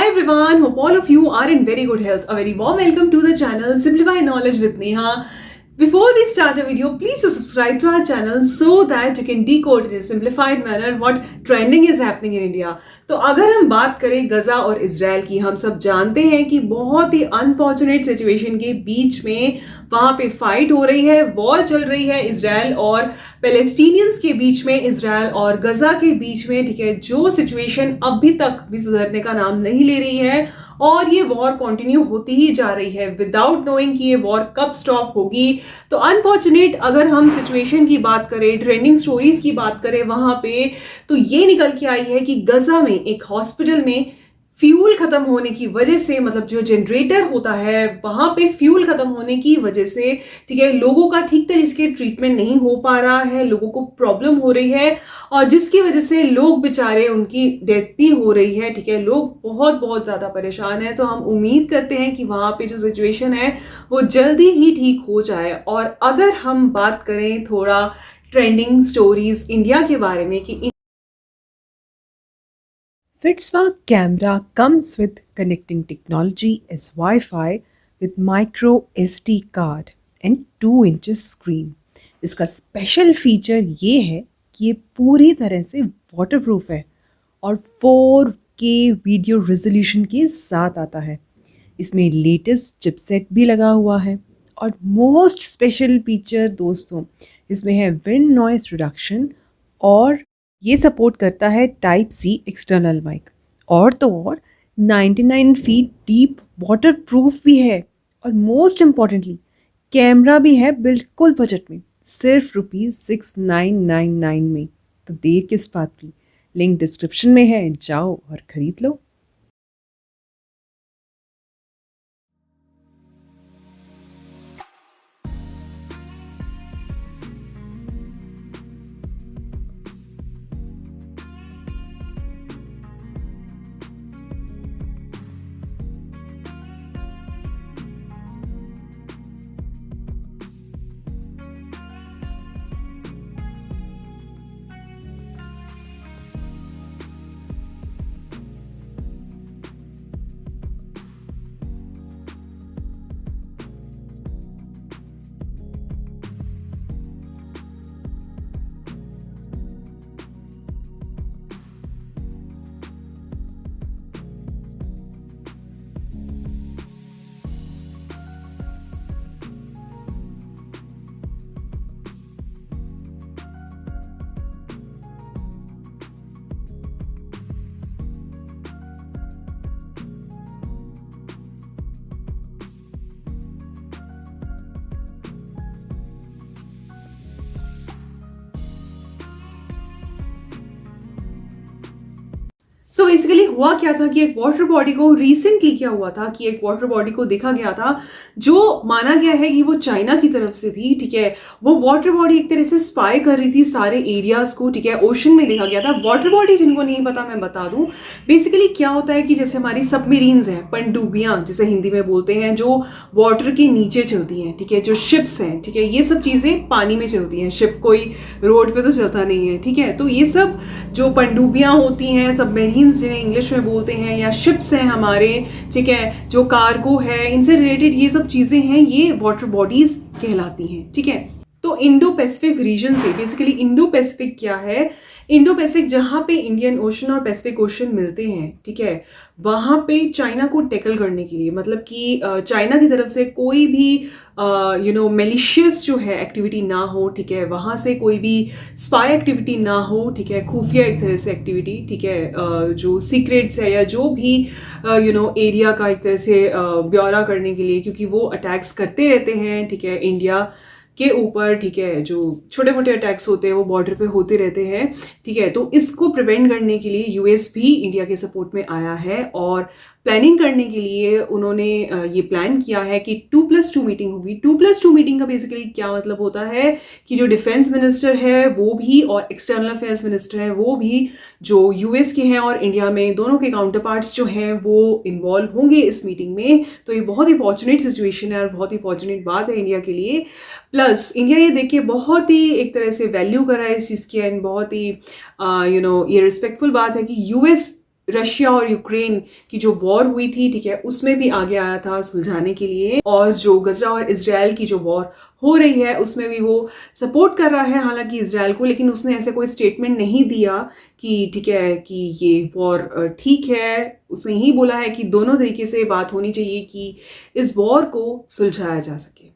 Hi everyone, hope all of you are in very good health. A very warm welcome to the channel Simplify Knowledge with Neha. Before we start the video, please do subscribe to our channel so that you can decode in a simplified manner what trending is happening in India. तो अगर हम बात करें गजा और Israel की, हम सब जानते हैं कि बहुत ही अनफॉर्चुनेट सिचुएशन के बीच में वहां पे फाइट हो रही है, वॉर चल रही है इजराइल और पैलेस्टीनियंस के बीच में, इजराइल और गजा के बीच में, ठीक है, जो सिचुएशन अभी तक भी सुधरने का नाम नहीं ले रही है और ये वॉर कंटिन्यू होती ही जा रही है विदाउट नोइंग कि ये वॉर कब स्टॉप होगी। तो अनफॉर्चुनेट अगर हम सिचुएशन की बात करें, ट्रेंडिंग स्टोरीज की बात करें वहां पे, तो ये निकल के आई है कि गजा में एक हॉस्पिटल में फ्यूल खत्म होने की वजह से, मतलब जो जनरेटर होता है वहां पे फ्यूल खत्म होने की वजह से, ठीक है, लोगों का ठीक तरीके से ट्रीटमेंट नहीं हो पा रहा है, लोगों को प्रॉब्लम हो रही है और जिसकी वजह से लोग बेचारे, उनकी डेथ भी हो रही है, ठीक है, लोग बहुत बहुत ज्यादा परेशान है। तो हम उम्मीद करते हैं कि वहां पे जो सिचुएशन है वो जल्दी ही ठीक हो जाए। और अगर हम बात करें थोड़ा ट्रेंडिंग स्टोरीज इंडिया के बारे में कि Fitzwa camera comes with connecting technology as Wi-Fi with micro SD card and 2 inches screen। इसका स्पेशल फीचर ये है कि ये पूरी तरह से वाटरप्रूफ है और 4K वीडियो रेजोल्यूशन के साथ आता है। इसमें लेटेस्ट चिपसेट भी लगा हुआ है और मोस्ट स्पेशल फीचर दोस्तों, इसमें है विंड नॉइस रिडक्शन और ये सपोर्ट करता है टाइप सी एक्सटर्नल माइक। और तो और 99 फीट डीप वाटर प्रूफ भी है और मोस्ट इम्पॉर्टेंटली कैमरा भी है बिल्कुल बजट में, सिर्फ ₹6999 में। तो देर किस बात की, लिंक डिस्क्रिप्शन में है, जाओ और खरीद लो। सो बेसिकली हुआ क्या था कि एक वाटर बॉडी को रिसेंटली क्या हुआ था कि एक वाटर बॉडी को देखा गया था जो माना गया है कि वो चाइना की तरफ से थी, ठीक है। वो वाटर बॉडी एक तरह से स्पाई कर रही थी सारे एरियाज को, ठीक है, ओशन में देखा गया था। वाटर बॉडी जिनको नहीं पता मैं बता दूं, बेसिकली क्या होता है कि जैसे हमारी सबमरीन्स हैं, पनडुब्बियां जिसे हिंदी में बोलते हैं, जो वाटर के नीचे चलती हैं, ठीक है, जो शिप्स हैं, ठीक है, ये सब चीजें पानी में चलती हैं। शिप कोई रोड पे तो चलता नहीं है, ठीक है। तो ये सब जो पनडुब्बियां होती हैं, सबमरीन जिन्हें इंग्लिश में बोलते हैं, या शिप्स हैं हमारे, ठीक है, जो कार्गो है, इनसे रिलेटेड ये सब चीजें हैं, ये वाटर बॉडीज कहलाती हैं, ठीक है। तो इंडो पैसिफिक रीजन से, बेसिकली इंडो पैसिफिक क्या है, इंडो पैसिफिक जहां पे इंडियन ओशन और पैसिफिक ओशन मिलते हैं, ठीक है, वहां पे चाइना को टैकल करने के लिए, मतलब कि चाइना की तरफ से कोई भी मेलिशियस जो है एक्टिविटी ना हो, ठीक है, वहां से कोई भी स्पाई एक्टिविटी ना हो, ठीक है, खुफिया एक तरह से एक्टिविटी, ठीक है, जो सीक्रेट्स है या जो भी एरिया का एक तरह से ब्यौरा करने के लिए, क्योंकि वो अटैक्स करते रहते हैं, ठीक है, इंडिया के ऊपर, ठीक है, जो छोटे मोटे अटैक्स होते हैं वो बॉर्डर पे होते रहते हैं, ठीक है। तो इसको प्रिवेंट करने के लिए यूएस भी इंडिया के सपोर्ट में आया है और प्लानिंग करने के लिए उन्होंने ये प्लान किया है कि 2+2 मीटिंग होगी। 2+2 मीटिंग का बेसिकली क्या मतलब होता है कि जो डिफेंस मिनिस्टर है वो भी और एक्सटर्नल अफेयर्स मिनिस्टर है वो भी, जो यूएस के हैं और इंडिया में, दोनों के काउंटर पार्ट्स जो हैं वो इन्वॉल्व होंगे इस मीटिंग में। तो ये बहुत ही फॉर्चुनेट सिचुएशन है और बहुत ही फॉर्चुनेट बात है इंडिया के लिए। प्लस इंडिया ये देखिए बहुत ही एक तरह से वैल्यू कर रहा है इस चीज़ की, एंड बहुत ही ये रिस्पेक्टफुल बात है कि यूएस रशिया और यूक्रेन की जो वॉर हुई थी, ठीक है, उसमें भी आगे आया था सुलझाने के लिए। और जो गज़ा और इज़राइल की जो वॉर हो रही है, उसमें भी वो सपोर्ट कर रहा है हालाँकि इज़राइल को, लेकिन उसने ऐसे कोई स्टेटमेंट नहीं दिया कि ठीक है कि ये वॉर ठीक है। उसने यही बोला है कि दोनों तरीके से बात होनी चाहिए कि इस वॉर को सुलझाया जा सके।